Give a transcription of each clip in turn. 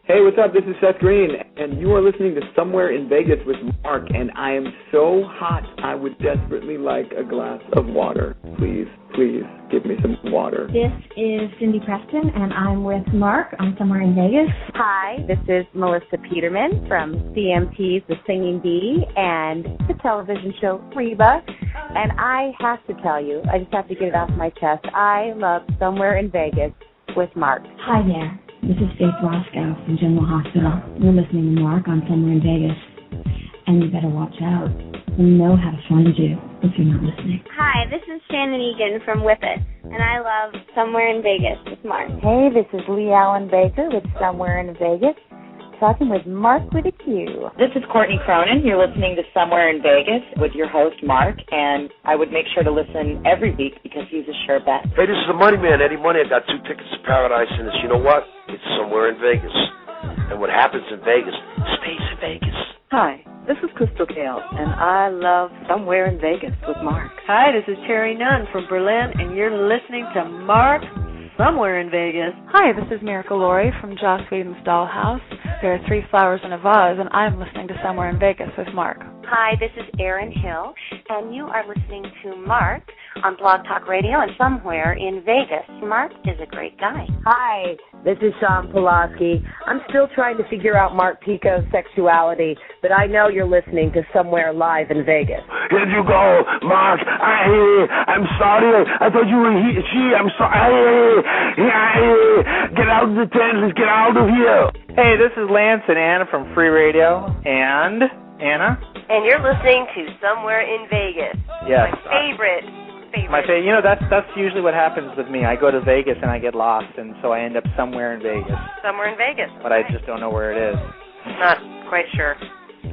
Hey, what's up? This is Seth Green, and you are listening to Somewhere in Vegas with Mark, and I am so hot, I would desperately like a glass of water. Please, please, give me some water. This is Cindy Preston, and I'm with Mark on Somewhere in Vegas. Hi, this is Melissa Peterman from CMT's The Singing Bee and the television show Reba. And I have to tell you, I just have to get it off my chest, I love Somewhere in Vegas with Mark. Hi there. This is Faith Roscoe from General Hospital. You're listening to Mark on Somewhere in Vegas. And you better watch out. We know how to find you if you're not listening. Hi, this is Shannon Egan from Whip It, and I love Somewhere in Vegas with Mark. Hey, this is Lee Allen Baker with Somewhere in Vegas, talking with Mark with a Q. This is Courtney Cronin. You're listening to Somewhere in Vegas with your host, Mark, and I would make sure to listen every week because he's a sure bet. Hey, this is the Money Man, Eddie Money. I got 2 tickets to Paradise, and you know what? It's Somewhere in Vegas. And what happens in Vegas stays in Vegas. Hi, this is Crystal Gale, and I love Somewhere in Vegas with Mark. Hi, this is Terry Nunn from Berlin, and you're listening to Mark Somewhere in Vegas. Hi, this is Miracle Laurie from Joss Whedon's Dollhouse. There are 3 flowers in a vase, and I'm listening to Somewhere in Vegas with Mark. Hi, this is Erin Hill, and you are listening to Mark on Blog Talk Radio and Somewhere in Vegas. Mark is a great guy. Hi, this is Sean Pulaski. I'm still trying to figure out Mark Pico's sexuality, but I know you're listening to Somewhere Live in Vegas. Here you go, Mark. I'm sorry. I thought you were she. I'm sorry. Get out of the tent. Let's get out of here. Hey, this is Lance and Anna from Free Radio. And Anna? And you're listening to Somewhere in Vegas. Yes. My favorite. You know, that's usually what happens with me. I go to Vegas and I get lost, and so I end up somewhere in Vegas. Somewhere in Vegas. But I just don't know where it is. Not quite sure.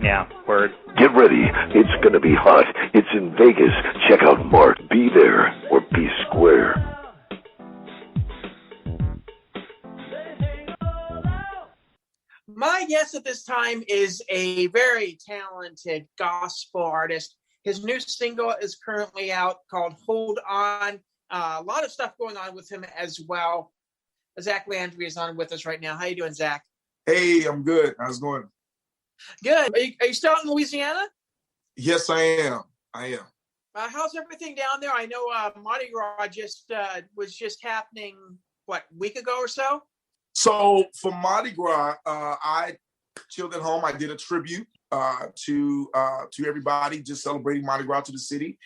Yeah, word. Get ready. It's going to be hot. It's in Vegas. Check out Mark. Be there or be square. My guest at this time is a very talented gospel artist. His new single is currently out called Hold On. A lot of stuff going on with him as well. Zack Landry is on with us right now. How you doing, Zack? Hey, I'm good. How's it going? Good. Are you still out in Louisiana? Yes, I am. How's everything down there? I know Mardi Gras was just happening, a week ago or so? So for Mardi Gras, I chilled at home. I did a tribute to everybody, just celebrating Mardi Gras to the city.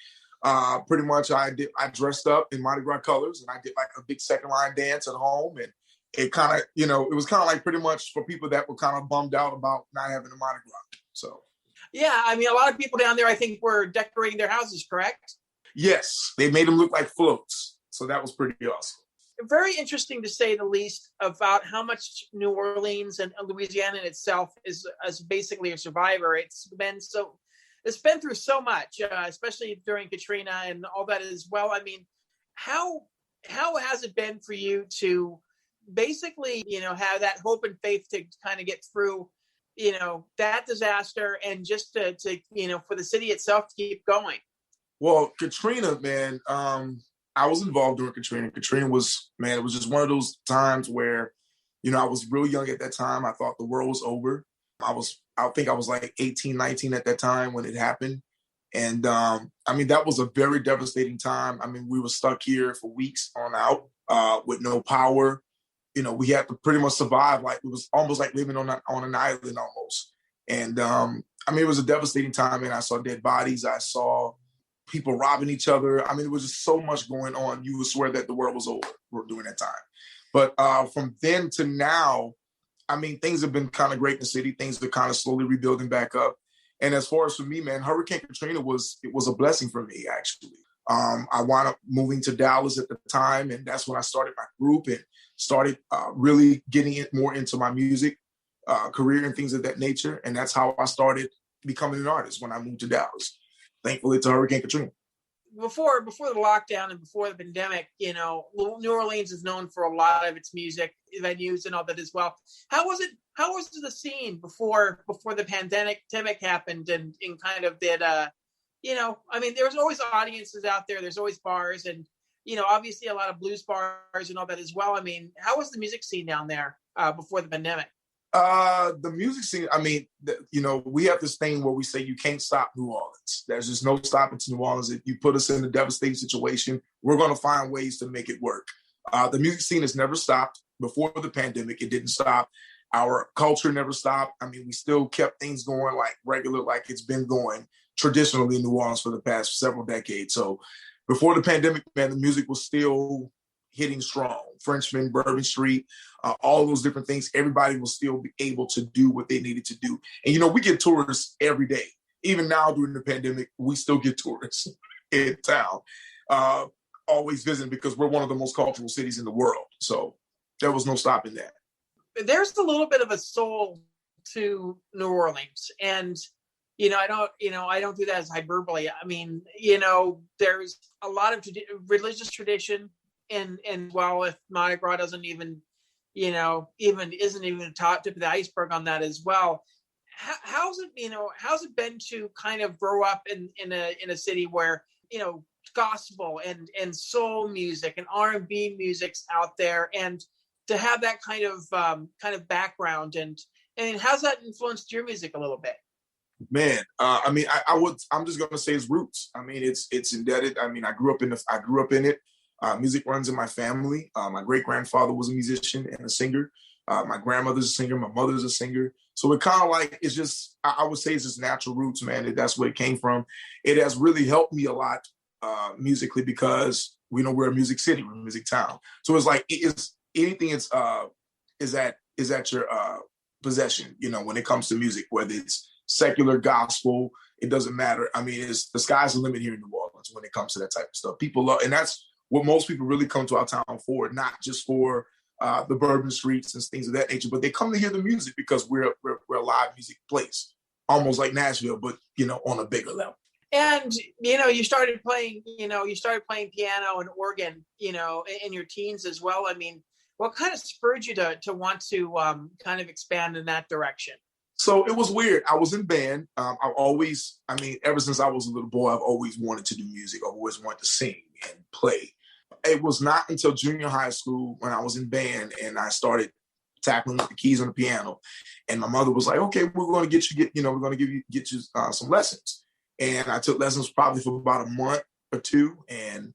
Pretty much I dressed up in Mardi Gras colors, and I did like a big second line dance at home. And it kind of, it was kind of like pretty much for people that were kind of bummed out about not having a Mardi Gras. So. Yeah, I mean, a lot of people down there, I think, were decorating their houses, correct? Yes, they made them look like floats. So that was pretty awesome. Very interesting, to say the least, about how much New Orleans and Louisiana in itself is as basically a survivor. It's been through so much, especially during Katrina and all that as well. I mean, how has it been for you to basically, have that hope and faith to kind of get through, that disaster, and just to for the city itself to keep going? Well, Katrina, man, I was involved during Katrina. Katrina was, it was just one of those times where, I was real young at that time. I thought the world was over. I think I was like 18, 19 at that time when it happened. And that was a very devastating time. We were stuck here for weeks on out with no power. We had to pretty much survive. Like, it was almost like living on an island almost. And it was a devastating time. And I saw dead bodies. I saw people robbing each other. It was just so much going on. You would swear that the world was over during that time. But from then to now, things have been kind of great in the city. Things are kind of slowly rebuilding back up. And as far as for me, man, Hurricane Katrina was a blessing for me, actually. I wound up moving to Dallas at the time, and that's when I started my group and started really getting more into my music career and things of that nature. And that's how I started becoming an artist when I moved to Dallas. Thankfully to Hurricane Katrina. Before the lockdown and before the pandemic, New Orleans is known for a lot of its music venues and all that as well. How was the scene before the pandemic happened and kind of did, there was always audiences out there. There's always bars and, obviously a lot of blues bars and all that as well. How was the music scene down there before the pandemic? The music scene, I mean, we have this thing where we say you can't stop New Orleans. There's just no stopping to New Orleans. If you put us in a devastating situation, we're going to find ways to make it work. The music scene has never stopped. Before the pandemic, it didn't stop. Our culture never stopped. I mean, we still kept things going like regular, like it's been going traditionally in New Orleans for the past several decades. So before the pandemic, man, the music was still hitting strong. Frenchman, Bourbon Street, all those different things. Everybody will still be able to do what they needed to do. And, we get tourists every day. Even now during the pandemic, we still get tourists in town, always visiting because we're one of the most cultural cities in the world. So there was no stopping that. There's a little bit of a soul to New Orleans. And, I don't do that as hyperbole. I mean, there's a lot of religious tradition. And while if Mardi Gras doesn't isn't even a top tip of the iceberg on that as well, how's it been to kind of grow up in a city where gospel and soul music and R&B music's out there, and to have that kind of background, and how's that influenced your music a little bit? Man, I'm just gonna say it's roots. I mean, it's indebted. I mean, I grew up in it. Music runs in my family. My great-grandfather was a musician and a singer. My grandmother's a singer. My mother's a singer. So it kind of like, it's just, I would say it's just natural roots, man. That's where it came from. It has really helped me a lot musically because we're a music city, we're a music town. So it's like, anything is at your possession, when it comes to music, whether it's secular, gospel, it doesn't matter. I mean, the sky's the limit here in New Orleans when it comes to that type of stuff. People love, and that's what most people really come to our town for, not just for the Bourbon Streets and things of that nature, but they come to hear the music because we're a live music place, almost like Nashville, but on a bigger level. And you started playing piano and organ, in your teens as well. I mean, what kind of spurred you to want to kind of expand in that direction? So it was weird. I was in band. Ever since I was a little boy, I've always wanted to do music. I've always wanted to sing and play. It was not until junior high school when I was in band and I started tackling with the keys on the piano. And my mother was like, "Okay, we're going to get you some lessons." And I took lessons probably for about a month or two, and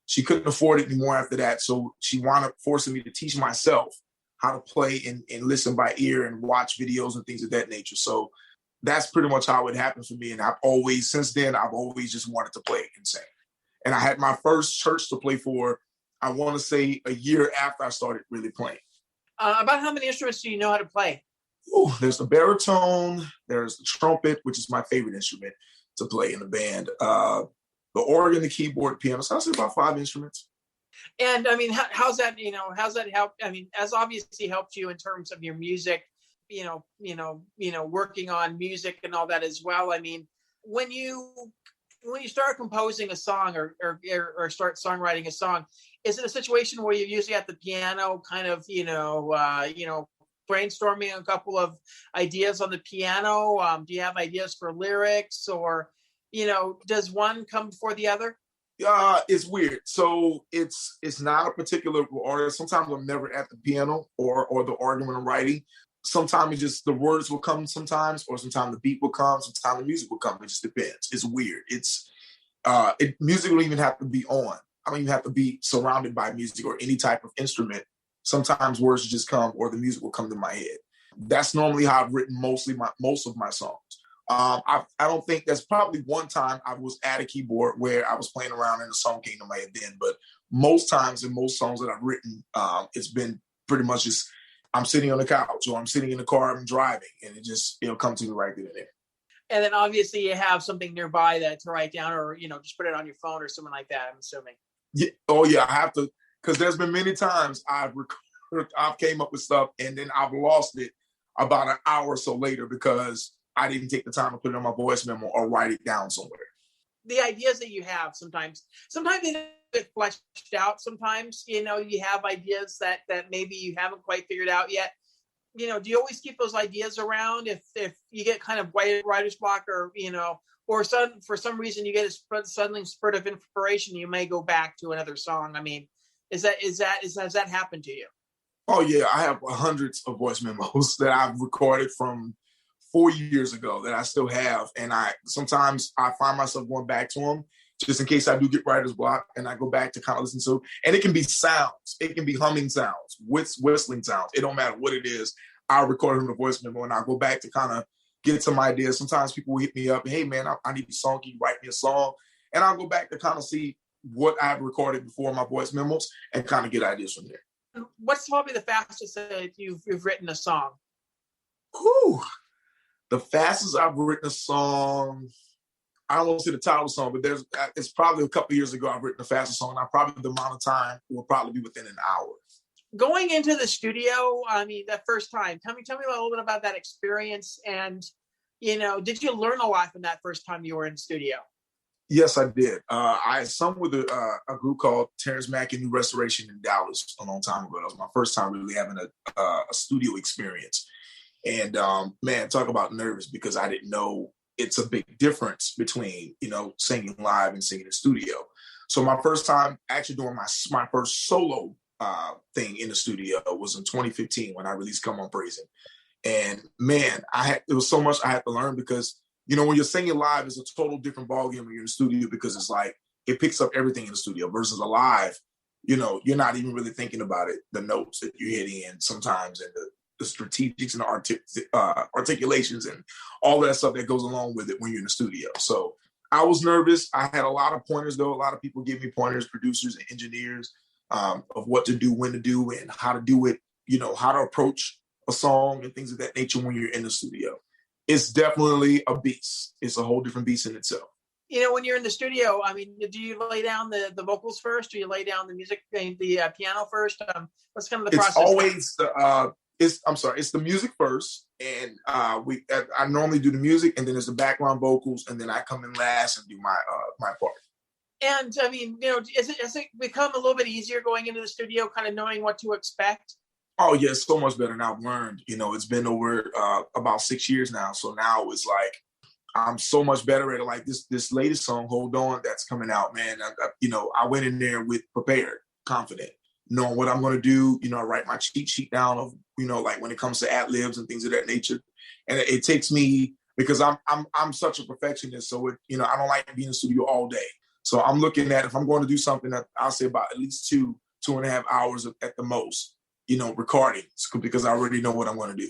she couldn't afford it anymore after that. So she wound up forcing me to teach myself how to play and listen by ear and watch videos and things of that nature. So that's pretty much how it happened for me. And since then, I've always just wanted to play and sing. And I had my first church to play for, I want to say a year after I started really playing. About how many instruments do you know how to play? There's the baritone, there's the trumpet, which is my favorite instrument to play in the band. The organ, the keyboard, piano. So I'll say about 5 instruments. And I mean, how's that help? I mean, as obviously helped you in terms of your music, working on music and all that as well. I mean, when you start composing a song or start songwriting a song, is it a situation where you're usually at the piano kind of, brainstorming a couple of ideas on the piano? Do you have ideas for lyrics, or, does one come before the other? It's weird. So it's not a particular order. Sometimes I'm never at the piano or the organ when I'm writing. Sometimes it's just the words will come sometimes, or sometimes the beat will come, sometimes the music will come. It just depends. It's weird. Music don't even have to be on. I don't even have to be surrounded by music or any type of instrument. Sometimes words just come, or the music will come to my head. That's normally how I've written most of my songs. I don't think there's probably one time I was at a keyboard where I was playing around and the song came to my head then, but most times in most songs that I've written, it's been pretty much just I'm sitting on the couch or I'm sitting in the car, I'm driving, and it'll come to me right then and there. And then obviously you have something nearby that to write down, or just put it on your phone or something like that, I'm assuming. Yeah. Oh yeah, I have to, because there's been many times I've came up with stuff and then I've lost it about an hour or so later because I didn't take the time to put it on my voice memo or write it down somewhere. The ideas that you have sometimes they don't get fleshed out. Sometimes, you have ideas that maybe you haven't quite figured out yet. Do you always keep those ideas around if you get kind of writer's block, or, or for some reason you get a suddenly spurt of inspiration, you may go back to another song? I mean, has that happened to you? Oh yeah, I have hundreds of voice memos that I've recorded from 4 years ago that I still have, and sometimes I find myself going back to them just in case I do get writer's block, and I go back to kind of listen to. And it can be sounds, it can be humming sounds, whistling sounds. It don't matter what it is. I'll record it in a voice memo, and I'll go back to kind of get some ideas. Sometimes people will hit me up, and hey man, I need a song. Can you write me a song? And I'll go back to kind of see what I've recorded before in my voice memos and kind of get ideas from there. What's probably the fastest that you've written a song? Whew. The fastest I've written a song, I don't want to say the title of the song, but it's probably a couple of years ago I've written the fastest song, and the amount of time will probably be within an hour. Going into the studio, I mean, that first time, tell me a little bit about that experience, and did you learn a lot from that first time you were in the studio? Yes, I did. I sung with a group called Terrence Mack and New Restoration in Dallas a long time ago. That was my first time really having a studio experience. And man, talk about nervous, because I didn't know it's a big difference between, singing live and singing in studio. So my first time actually doing my first solo thing in the studio was in 2015 when I released Come On Praising. And man, it was so much I had to learn, because when you're singing live, it's a total different ballgame when you're in the studio, because it's like it picks up everything in the studio versus a live. You're not even really thinking about it, the notes that you're hitting in sometimes, and the strategics and the articulations and all that stuff that goes along with it when you're in the studio. So I was nervous. I had a lot of pointers, though. A lot of people gave me pointers, producers and engineers, of what to do, when to do, and how to do it, how to approach a song and things of that nature when you're in the studio. It's definitely a beast. It's a whole different beast in itself. When you're in the studio, I mean, do you lay down the vocals first? Do you lay down the music, the piano first? What's kind of the process? It's always it's the music first, and I normally do the music, and then there's the background vocals, and then I come in last and do my part. And I mean, has it become a little bit easier going into the studio, kind of knowing what to expect? Oh yeah, it's so much better now. I've learned. It's been over about 6 years now, so now it's like I'm so much better at it. Like this latest song, "Hold On," that's coming out, man. I went in there prepared, confident, knowing what I'm going to do. I write my cheat sheet down of like when it comes to ad libs and things of that nature, and it takes me, because I'm such a perfectionist. So I don't like being in the studio all day. So I'm looking at, if I'm going to do something, that I'll say about at least 2.5 hours at the most. Recording, because I already know what I'm going to do.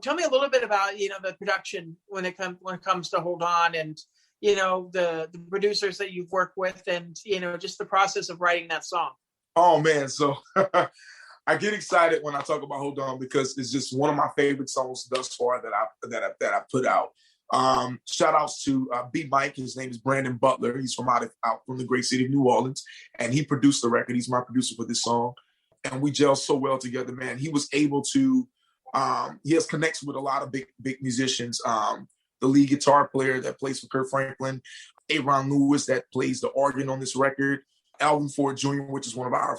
Tell me a little bit about the production when it comes to Hold On, and the producers that you've worked with, and just the process of writing that song. Oh man, so I get excited when I talk about Hold On, because it's just one of my favorite songs thus far that I put out. Shout outs to B Mike. His name is Brandon Butler. He's from out from the great city of New Orleans, and he produced the record. He's my producer for this song. And we gel so well together, man. He was able to, he has connections with a lot of big musicians. The lead guitar player that plays for Kirk Franklin, Aaron Lewis that plays the organ on this record, Alvin Ford Jr., which is one of our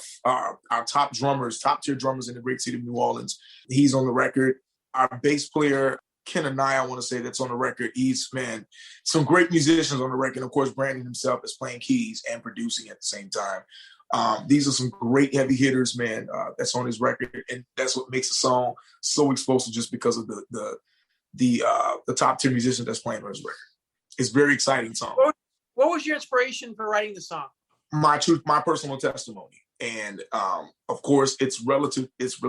top tier drummers in the great city of New Orleans. He's on the record. Our bass player, Ken and I want to say, that's on the record. He's, man, some great musicians on the record. Of course, Brandon himself is playing keys and producing at the same time. These are some great heavy hitters, man, that's on his record, and that's what makes the song so explosive, just because of the top tier musician that's playing on his record. It's a very exciting song. What was your inspiration for writing the song? My personal testimony, and of course, it's relative. It's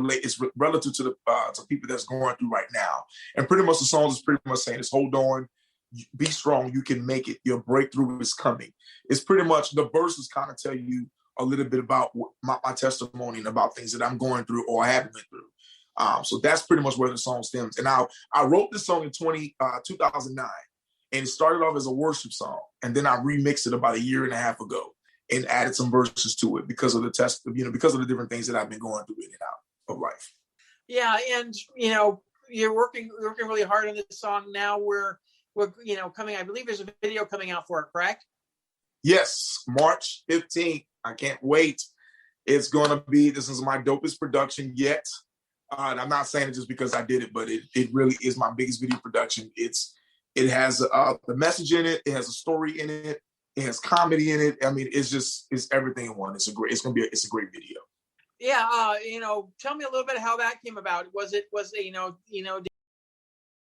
relative to to people that's going through right now, and pretty much the song is pretty much saying, "Is hold on, be strong, you can make it. Your breakthrough is coming." It's pretty much, the verses kind of tell you a little bit about my testimony and about things that I'm going through or I haven't been through. So that's pretty much where the song stems. And I wrote this song in 2009, and it started off as a worship song. And then I remixed it about 1.5 years ago and added some verses to it because of because of the different things that I've been going through in and out of life. Yeah. And, you're working really hard on this song. Now we're coming, I believe there's a video coming out for it, correct? Yes. March 15th. I can't wait. It's going to be, this is my dopest production yet. And I'm not saying it just because I did it, but it really is my biggest video production. It has the message in it. It has a story in it. It has comedy in it. I mean, it's everything in one. It's a great video. Yeah, tell me a little bit how that came about. Was it